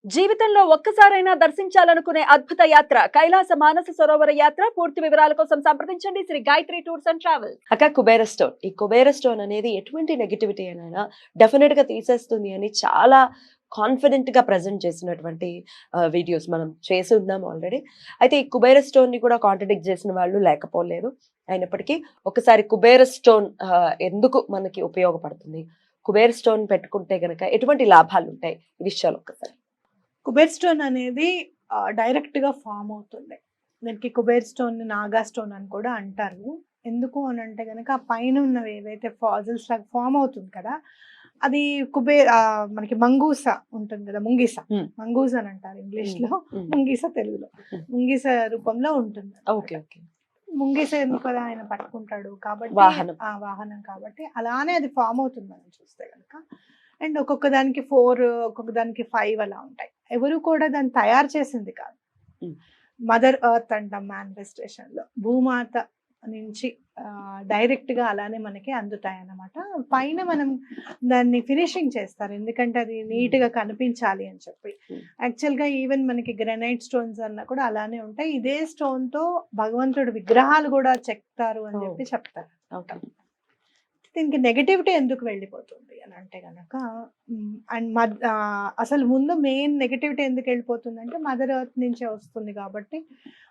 జీవితంలో ఒక్కసారైనా దర్శించాలనుకునే అద్భుత యాత్ర కైలాస మానస సరోవర యాత్ర. పూర్తి వివరాల కోసం సంప్రదించండి Sri Gayatri tours and travels. అక్క, కుబేర స్టోన్, ఈ కుబేర స్టోన్ అనేది ఎటువంటి నెగిటివిటీ అయినా డెఫినెట్ గా తీసేస్తుంది అని చాలా కాన్ఫిడెంట్ గా ప్రజెంట్ చేసినటువంటి వీడియోస్ మనం చేసి ఉన్నాం ఆల్రెడీ. అయితే ఈ కుబేర స్టోన్ ని కూడా కాంట్రడిక్ట్ చేసిన వాళ్ళు లేకపోలేదు. అయినప్పటికీ ఒకసారి కుబేర స్టోన్ ఎందుకు మనకి ఉపయోగపడుతుంది, కుబేర స్టోన్ పెట్టుకుంటే గనక ఎటువంటి లాభాలు ఉంటాయి, ఈ విషయాలు ఒక్కసారి. కుబేర్ స్టోన్ అనేది డైరెక్ట్ గా ఫామ్ అవుతుంది. దానికి కుబేర్ స్టోన్ నాగా స్టోన్ అని కూడా అంటారు. ఎందుకు అని అంటే కనుక ఆ పైన ఉన్నవి ఏవైతే ఫాజిల్స్ లాగా ఫామ్ అవుతుంది కదా, అది మనకి మంగూస ఉంటుంది కదా, ముంగీస మంగూస అని అంటారు ఇంగ్లీష్ లో, ముంగీస తెలుగులో ముంగీస రూపంలో ఉంటుంది. ముంగీస ఎందుకు అలా ఆయన పట్టుకుంటాడు కాబట్టి వాహనం కాబట్టి అలానే అది ఫామ్ అవుతుంది మనం చూస్తే కనుక. అండ్ ఒక్కొక్క దానికి 4, ఒక్కొక్క దానికి 5 అలా ఉంటాయి. ఎవరు కూడా దాన్ని తయారు చేసింది కాదు. మదర్ ఎర్త్ అంటాం మేనిఫెస్టేషన్ లో, భూమాత నుంచి డైరెక్ట్ గా అలానే మనకి అందుతాయి అన్నమాట. పైన మనం దాన్ని ఫినిషింగ్ చేస్తారు, ఎందుకంటే అది నీట్ గా కనిపించాలి అని చెప్పి. యాక్చువల్ గా ఈవెన్ మనకి గ్రానైట్ స్టోన్స్ అన్నా కూడా అలానే ఉంటాయి. ఇదే స్టోన్ తో భగవంతుడు విగ్రహాలు కూడా చెక్తారు అని చెప్పి చెప్తారు. దీనికి నెగటివిటీ ఎందుకు వెళ్ళిపోతుంది అని అంటే కనుక, అండ్ అసలు ముందు మెయిన్ నెగటివిటీ ఎందుకు వెళ్ళిపోతుంది అంటే మదర్ ఎర్త్ నుంచే వస్తుంది కాబట్టి,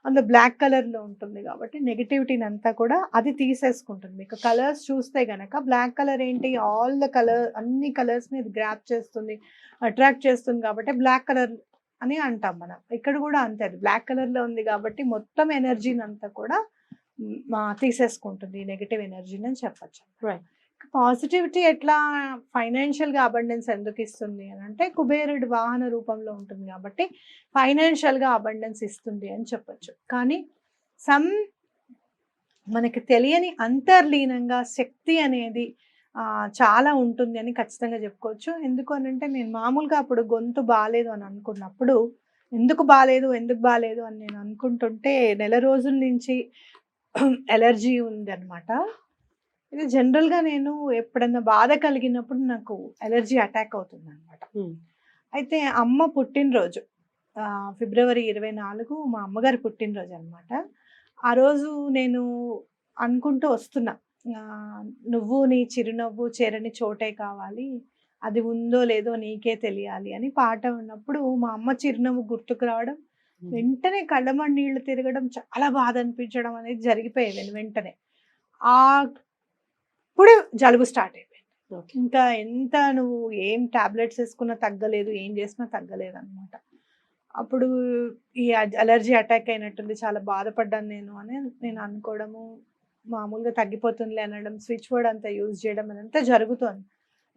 అందులో బ్లాక్ కలర్ లో ఉంటుంది కాబట్టి నెగటివిటీని అంతా కూడా అది తీసేసుకుంటుంది. మీకు కలర్స్ చూస్తే గనక బ్లాక్ కలర్ ఏంటి, ఆల్ ద కలర్, అన్ని కలర్స్ ని గ్రాప్ చేస్తుంది, అట్రాక్ట్ చేస్తుంది కాబట్టి బ్లాక్ కలర్ అని అంటాం మనం. ఇక్కడ కూడా అంతే, అది బ్లాక్ కలర్ లో ఉంది కాబట్టి మొత్తం ఎనర్జీని అంతా కూడా తీసేసుకుంటుంది, నెగటివ్ ఎనర్జీని అని చెప్పచ్చు. పాజిటివిటీ ఎట్లా, ఫైనాన్షియల్ గా అబండెన్స్ ఎందుకు ఇస్తుంది అని అంటే, కుబేరుడు వాహన రూపంలో ఉంటుంది కాబట్టి ఫైనాన్షియల్ గా అబండెన్స్ ఇస్తుంది అని చెప్పచ్చు. కానీ మనకి తెలియని అంతర్లీనంగా శక్తి అనేది చాలా ఉంటుంది అని ఖచ్చితంగా చెప్పుకోవచ్చు. ఎందుకు అని అంటే, నేను మామూలుగా అప్పుడు గొంతు బాగాలేదు అని అనుకున్నప్పుడు, ఎందుకు బాగాలేదు అని నేను అనుకుంటుంటే నెల రోజుల నుంచి ఎలర్జీ ఉంది అనమాట. ఇది జనరల్గా నేను ఎప్పుడన్నా బాధ కలిగినప్పుడు నాకు ఎలర్జీ అటాక్ అవుతుంది అనమాట. అయితే అమ్మ పుట్టినరోజు ఫిబ్రవరి 24 మా అమ్మగారి పుట్టినరోజు అనమాట. ఆ రోజు నేను అనుకుంటూ వస్తున్నా, నువ్వు నీ చిరునవ్వు చేరని చోటే కావాలి, అది ఉందో లేదో నీకే తెలియాలి అని పాట ఉన్నప్పుడు మా అమ్మ చిరునవ్వు గుర్తుకు రావడం, వెంటనే కళ్ళమని నీళ్లు తిరగడం, చాలా బాధ అనిపించడం అనేది జరిగిపోయేది వెంటనే. అప్పుడే జలుబు స్టార్ట్ అయిపోయింది. ఇంకా ఎంత నువ్వు ఏం టాబ్లెట్స్ వేసుకున్నా తగ్గలేదు, ఏం చేసినా తగ్గలేదు అనమాట. అప్పుడు ఈ అలర్జీ అటాక్ అయినట్టుంది, చాలా బాధపడ్డాను నేను అని నేను అనుకోవడము, మామూలుగా తగ్గిపోతుందిలే అనడం, స్విచ్ వర్డ్ అంతా యూజ్ చేయడం అదంతా జరుగుతోంది.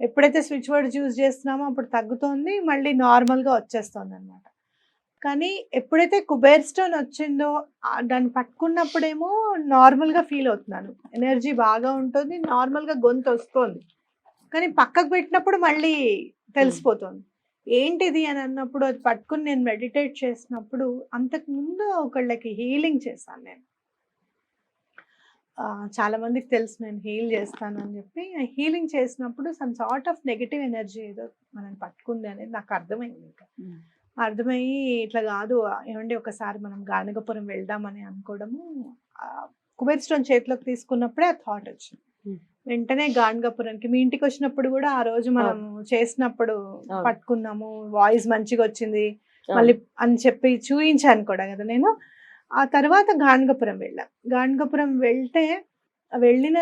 ఎప్పుడైతే స్విచ్ వర్డ్ యూజ్ చేస్తున్నామో అప్పుడు తగ్గుతోంది, మళ్ళీ నార్మల్గా వచ్చేస్తుంది అనమాట. కానీ ఎప్పుడైతే కుబేర్ స్టోన్ వచ్చిందో దాన్ని పట్టుకున్నప్పుడేమో నార్మల్గా ఫీల్ అవుతున్నాను, ఎనర్జీ బాగా ఉంటుంది, నార్మల్గా గొంతు వస్తుంది. కానీ పక్కకు పెట్టినప్పుడు మళ్ళీ తెలిసిపోతుంది ఏంటిది అని అన్నప్పుడు, అది పట్టుకుని నేను మెడిటేట్ చేసినప్పుడు, అంతకుముందు ఒకళ్ళకి హీలింగ్ చేశాను నేను. చాలా మందికి తెలుసు నేను హీల్ చేస్తాను అని చెప్పి. హీలింగ్ చేసినప్పుడు some sort of negative energy ఏదో మనం పట్టుకుంది అనేది నాకు అర్థమైంది. ఇంకా అర్థమయ్యి ఇట్లా కాదు, ఏమంటే ఒకసారి మనం గానగపురం వెళ్దామని అనుకోవడము, కుబేర్ స్టోన్ చేతిలోకి తీసుకున్నప్పుడే ఆ థాట్ వచ్చింది. వెంటనే గానగపురానికి మీ ఇంటికి వచ్చినప్పుడు కూడా ఆ రోజు మనం చేసినప్పుడు పట్టుకున్నాము, వాయిస్ మంచిగా వచ్చింది మళ్ళీ అని చెప్పి చూయించాను కూడా కదా నేను. ఆ తర్వాత గానగపురం వెళ్ళాం. గానగపురం వెళ్ళిన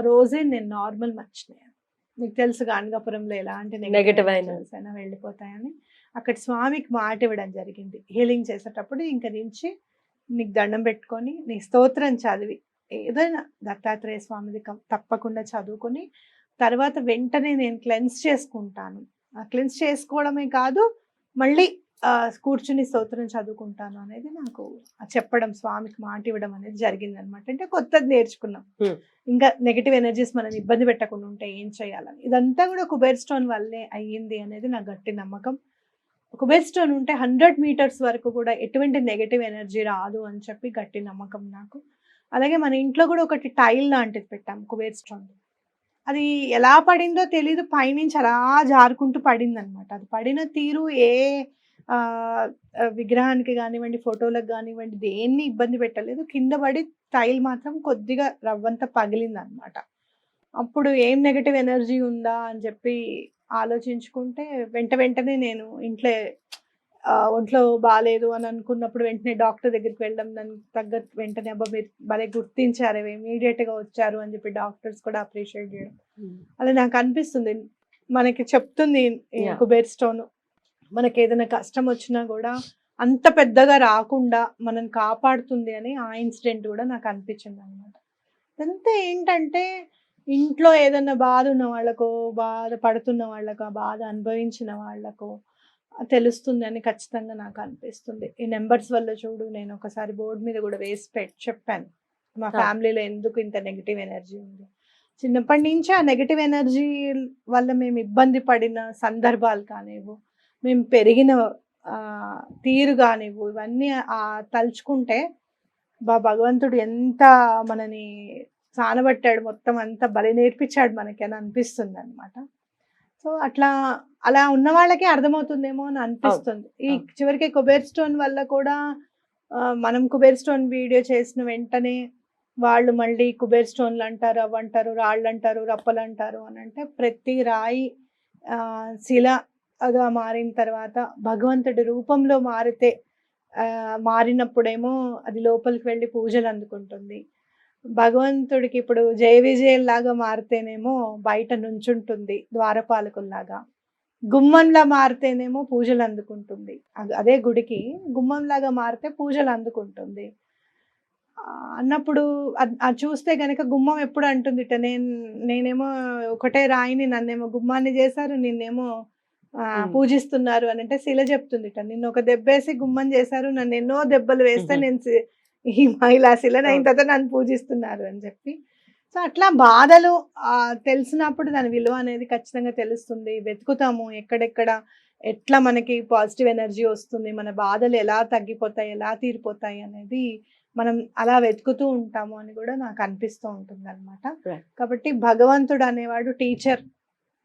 రోజే నేను నార్మల్ మర్చిపోయాను. మీకు తెలుసు గానగపురంలో ఎలాంటి నెగటివ్ అయినా వెళ్ళిపోతాయని. అక్కడ స్వామికి మాట ఇవ్వడం జరిగింది హీలింగ్ చేసేటప్పుడు, ఇంక నుంచి నీకు దండం పెట్టుకొని నీ స్తోత్రం చదివి, ఏదైనా దత్తాత్రేయ స్వామిది తప్పకుండా చదువుకొని తర్వాత వెంటనే నేను క్లెన్స్ చేసుకుంటాను. క్లెన్స్ చేసుకోవడమే కాదు, మళ్ళీ కూర్చుని స్తోత్రం చదువుకుంటాను అనేది నాకు చెప్పడం, స్వామికి మాట ఇవ్వడం అనేది జరిగింది అనమాట. అంటే కొత్తది నేర్చుకున్నాం, ఇంకా నెగిటివ్ ఎనర్జీస్ మనం ఇబ్బంది పెట్టకుండా ఉంటే ఏం చేయాలని. ఇదంతా కూడా కుబేర్ స్టోన్ వల్లే అయ్యింది అనేది నా గట్టి నమ్మకం. కుబేర్ స్టోన్ ఉంటే 100 మీటర్స్ వరకు కూడా ఎటువంటి నెగటివ్ ఎనర్జీ రాదు అని చెప్పి గట్టి నమ్మకం నాకు. అలాగే మన ఇంట్లో కూడా ఒకటి టైల్ లాంటిది పెట్టాం కుబేర్ స్టోన్. అది ఎలా పడిందో తెలీదు, పైనుంచి అలా జారుకుంటూ పడింది అనమాట. అది పడిన తీరు ఏ విగ్రహానికి కానివ్వండి, ఫోటోలకు కానివ్వండి, దేన్ని ఇబ్బంది పెట్టలేదు. కింద పడి టైల్ మాత్రం కొద్దిగా రవ్వంత పగిలిందనమాట. అప్పుడు ఏం నెగెటివ్ ఎనర్జీ ఉందా అని చెప్పి ఆలోచించుకుంటే వెంటనే నేను ఒంట్లో బాలేదు అని అనుకున్నప్పుడు వెంటనే డాక్టర్ దగ్గరికి వెళ్ళడం, దానికి తగ్గట్టు వెంటనే అబ్బా మీరు భలే గుర్తించారు, ఇమీడియట్‌గా వచ్చారు అని చెప్పి డాక్టర్స్ కూడా అప్రిషియేట్ చేయడం. అలా నాకు అనిపిస్తుంది. మనకి చెప్తుంది ఈ Yeah. కుబేర్ స్టోన్. మనకేదైనా కష్టం వచ్చినా కూడా అంత పెద్దగా రాకుండా మనల్ని కాపాడుతుంది అని ఆ ఇన్సిడెంట్ కూడా నాకు అనిపించిందనమాట. ఇదంతా ఏంటంటే ఇంట్లో ఏదన్నా బాధ ఉన్న వాళ్ళకో, బాధ పడుతున్న వాళ్ళకో, ఆ బాధ అనుభవించిన వాళ్ళకో తెలుస్తుంది అని ఖచ్చితంగా నాకు అనిపిస్తుంది. ఈ నంబర్స్ వల్ల చూడు, నేను ఒకసారి బోర్డ్ మీద కూడా వేసి చెప్పాను. మా ఆ. ఫ్యామిలీలో ఎందుకు ఇంత నెగెటివ్ ఎనర్జీ ఉంది. చిన్నప్పటి నుంచి ఆ నెగెటివ్ ఎనర్జీ వల్ల మేము ఇబ్బంది పడిన సందర్భాలు కానివ్వు, మేము పెరిగిన తీరు కానివ్వు, ఇవన్నీ తలుచుకుంటే భగవంతుడు ఎంత మనని సానబట్టాడు, మొత్తం అంతా బలి నేర్పించాడు మనకి అని అనిపిస్తుంది అనమాట. సో అలా ఉన్న వాళ్ళకే అర్థమవుతుందేమో అని అనిపిస్తుంది. ఈ అవును. చివరికి కుబేర్ స్టోన్ వల్ల కూడా మనం కుబేర్ స్టోన్ వీడియో చేసిన వెంటనే వాళ్ళు మళ్ళీ కుబేర్ స్టోన్లు అంటారు, అవి అంటారు, రాళ్ళు అంటారు, రప్పలు అంటారు అని అంటే, ప్రతి రాయి శిలగా మారిన తర్వాత భగవంతుడి రూపంలో మారినప్పుడేమో అది లోపలికి వెళ్ళి పూజలు అందుకుంటుంది. భగవంతుడికి ఇప్పుడు జయ విజయల్లాగా మారితేనేమో బయట నుంచుంటుంది ద్వారపాలకుల్లాగా. గుమ్మంలా మారితేనేమో పూజలు అందుకుంటుంది. అదే గుడికి గుమ్మంలాగా మారితే పూజలు అందుకుంటుంది. అన్నప్పుడు అది చూస్తే గనక గుమ్మం ఎప్పుడు అంటుందిట, నేనేమో ఒకటే రాయిని నన్నేమో గుమ్మాన్ని చేశారు, నిన్నేమో పూజిస్తున్నారు అని అంటే శిల చెప్తుందిట, నిన్ను ఒక దెబ్బేసి గుమ్మం చేశారు, నన్ను ఎన్నో దెబ్బలు వేస్తే నేను ఈ మహిళా శిలని అయిన తర్వాత నన్ను పూజిస్తున్నారు అని చెప్పి. సో అట్లా బాధలు తెలిసినప్పుడు దాని విలువ అనేది ఖచ్చితంగా తెలుస్తుంది. వెతుకుతాము ఎక్కడెక్కడ ఎట్లా మనకి పాజిటివ్ ఎనర్జీ వస్తుంది, మన బాధలు ఎలా తగ్గిపోతాయి, ఎలా తీరిపోతాయి అనేది మనం అలా వెతుకుతూ ఉంటాము అని కూడా నాకు అనిపిస్తూ ఉంటుంది అనమాట. కాబట్టి భగవంతుడు అనేవాడు టీచర్.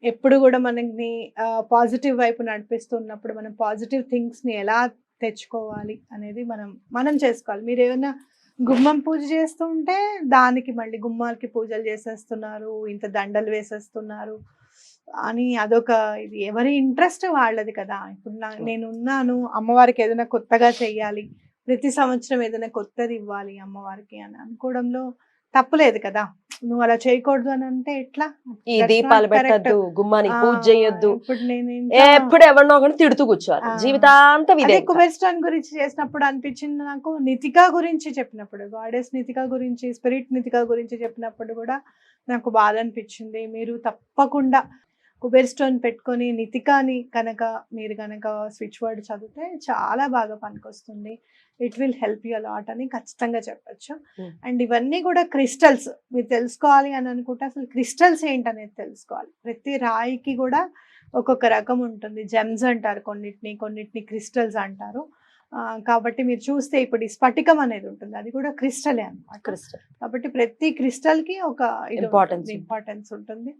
ఎప్పుడు కూడా మనకి పాజిటివ్ వైపు నడిపిస్తున్నప్పుడు మనం పాజిటివ్ థింగ్స్ని ఎలా తెచ్చుకోవాలి అనేది మనం చేసుకోవాలి. మీరు ఏమైనా గుమ్మం పూజ చేస్తూ ఉంటే దానికి మళ్ళీ గుమ్మాలకి పూజలు చేసేస్తున్నారు, ఇంత దండలు వేసేస్తున్నారు అని అదొక ఇది ఎవరి ఇంట్రెస్ట్ వాళ్ళది కదా. ఇప్పుడు నేనున్నాను, అమ్మవారికి ఏదైనా కొత్తగా చెయ్యాలి, ప్రతి సంవత్సరం ఏదైనా కొత్తది ఇవ్వాలి అమ్మవారికి అని అనుకోవడంలో తప్పులేదు కదా. నువ్వు అలా చేయకూడదు అని అంటే ఎట్లా? ఈ దీపాలు పెట్టద్దు, గుమ్మానికి పూజ చేయొద్దు, ఇప్పుడు నేను ఎప్పుడు ఎవరినో ఒకటి తిడుతూ కూర్చోవాలి జీవితాంతం. ఇదే కుబేర్ స్టోన్ గురించి చేసినప్పుడు అనిపించింది నాకు, నితికా గురించి చెప్పినప్పుడు, గాడెస్ నితికా గురించి, స్పిరిట్ నితికా గురించి చెప్పినప్పుడు కూడా నాకు బాధ అనిపించింది. మీరు తప్పకుండా కుబేర్ స్టోన్ పెట్టుకొని నితికాని మీరు కనుక స్విచ్ వర్డ్ చదివితే చాలా బాగా పనికొస్తుంది. It will help you a lot అని ఖచ్చితంగా చెప్పచ్చు. అండ్ ఇవన్నీ కూడా క్రిస్టల్స్. మీరు తెలుసుకోవాలి అని అనుకుంటే అసలు క్రిస్టల్స్ ఏంటనేది తెలుసుకోవాలి. ప్రతి రాయికి కూడా ఒక్కొక్క రకం ఉంటుంది. జెమ్స్ అంటారు కొన్నిటిని క్రిస్టల్స్ అంటారు. కాబట్టి మీరు చూస్తే ఇప్పుడు ఈ స్ఫటికం అనేది ఉంటుంది, అది కూడా క్రిస్టలే అన్నమాట. కాబట్టి ప్రతి క్రిస్టల్కి ఒక ఇంపార్టెన్స్ ఉంటుంది.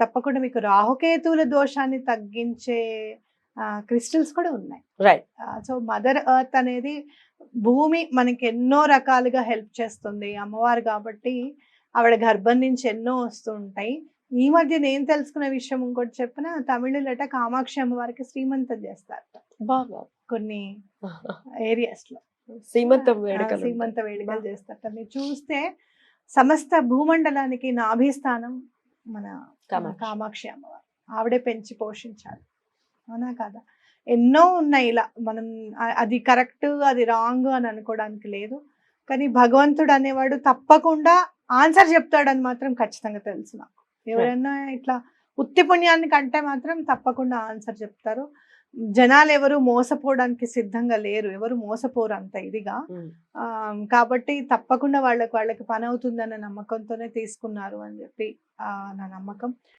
తప్పకుండా మీకు రాహుకేతువుల దోషాన్ని తగ్గించే క్రిస్టల్స్ కూడా ఉన్నాయి. రైట్. సో మదర్ ఎర్త్ అనేది భూమి మనకి ఎన్నో రకాలుగా హెల్ప్ చేస్తుంది, అమ్మవారు కాబట్టి ఆవిడ గర్భం నుంచి ఎన్నో వస్తూ ఉంటాయి. ఈ మధ్య నేను తెలుసుకున్న విషయం ఇంకోటి చెప్పిన, తమిళులట కామాక్షి అమ్మవారికి శ్రీమంతం చేస్తారు కొన్ని ఏరియాస్ లో. సీమంత వేడుకలు చేస్తారు. మీరు చూస్తే సమస్త భూమండలానికి నాభిస్థానం మన కామాక్షి అమ్మవారు. ఆవిడే పెంచి పోషించాలి, అవునా కదా. ఎన్నో ఉన్నాయి ఇలా. మనం అది కరెక్ట్ అది రాంగ్ అని అనుకోవడానికి లేదు, కానీ భగవంతుడు అనేవాడు తప్పకుండా ఆన్సర్ చెప్తాడని మాత్రం ఖచ్చితంగా తెలుసు నాకు. ఎవరైనా ఇట్లా ఉత్తి పుణ్యాన్ని కంటే మాత్రం తప్పకుండా ఆన్సర్ చెప్తారు. జనాలు ఎవరు మోసపోవడానికి సిద్ధంగా లేరు, ఎవరు మోసపోరు అంత ఇదిగా. కాబట్టి తప్పకుండా వాళ్ళకి పని అవుతుందన్న నమ్మకంతోనే తీసుకున్నారు అని చెప్పి నా నమ్మకం.